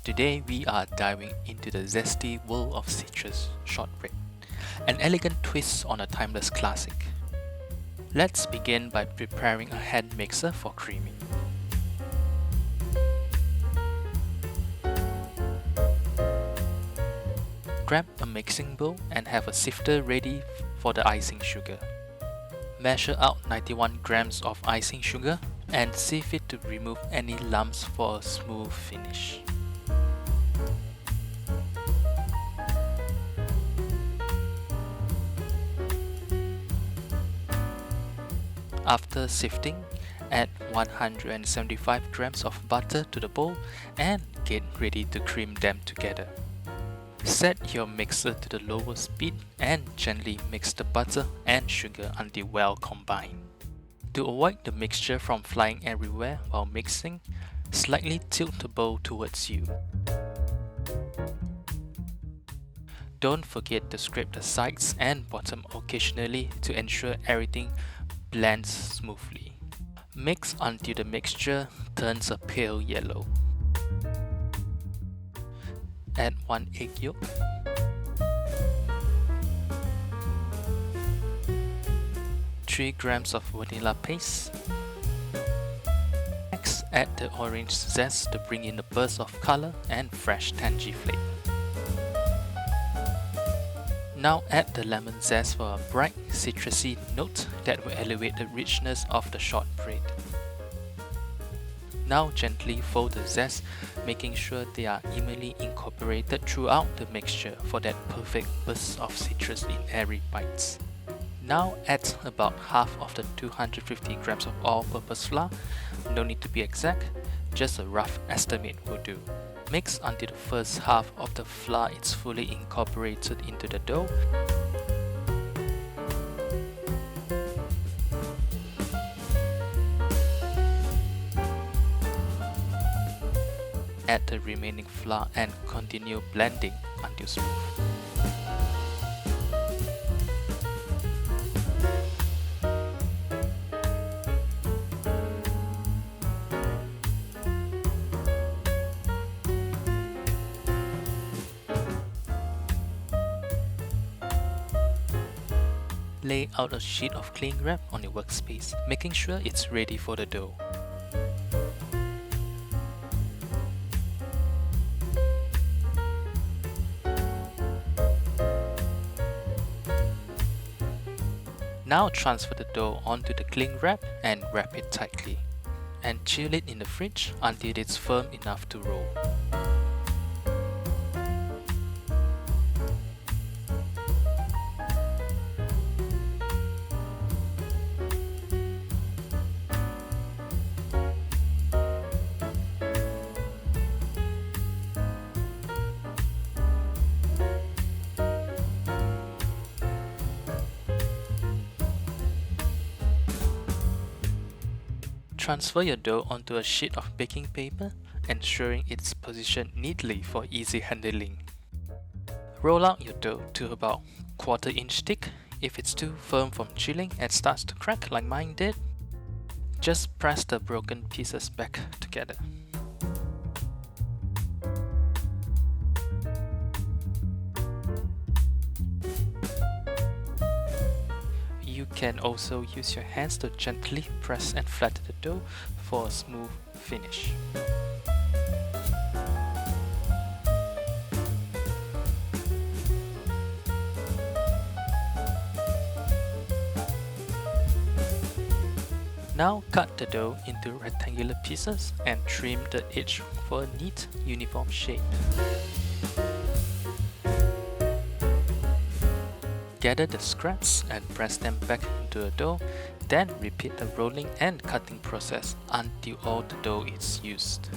Today we are diving into the zesty world of citrus shortbread, an elegant twist on a timeless classic. Let's begin by preparing a hand mixer for creaming. Grab a mixing bowl and have a sifter ready for the icing sugar. Measure out 91 grams of icing sugar and sieve it to remove any lumps for a smooth finish. After sifting, add 175 grams of butter to the bowl and get ready to cream them together. Set your mixer to the lower speed and gently mix the butter and sugar until well combined. To avoid the mixture from flying everywhere while mixing, slightly tilt the bowl towards you. Don't forget to scrape the sides and bottom occasionally to ensure everything blends smoothly. Mix until the mixture turns a pale yellow. Add 1 egg yolk, (3 grams of vanilla paste). Next, add the orange zest to bring in a burst of color and fresh tangy flavor. Now add the lemon zest for a bright, citrusy note that will elevate the richness of the shortbread. Now gently fold the zest, making sure they are evenly incorporated throughout the mixture for that perfect burst of citrus in every bite. Now add about half of the 250 grams of all-purpose flour. No need to be exact, just a rough estimate will do. Mix until the first half of the flour is fully incorporated into the dough. Add the remaining flour and continue blending until smooth. Lay out a sheet of cling wrap on your workspace, making sure it's ready for the dough. Now transfer the dough onto the cling wrap and wrap it tightly. And chill it in the fridge until it's firm enough to roll. Transfer your dough onto a sheet of baking paper, ensuring it's positioned neatly for easy handling. Roll out your dough to about 1/4 inch thick. If it's too firm from chilling and starts to crack like mine did, just press the broken pieces back together. You can also use your hands to gently press and flatten the dough for a smooth finish. Now cut the dough into rectangular pieces and trim the edge for a neat, uniform shape. Gather the scraps and press them back into the dough, then repeat the rolling and cutting process until all the dough is used.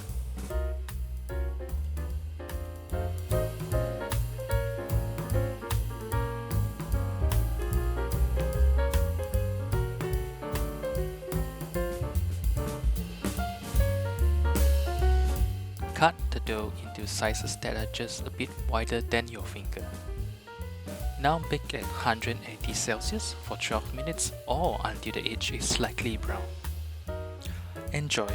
Cut the dough into sizes that are just a bit wider than your finger. Now bake at 180 Celsius for 12 minutes or until the edge is slightly brown. Enjoy!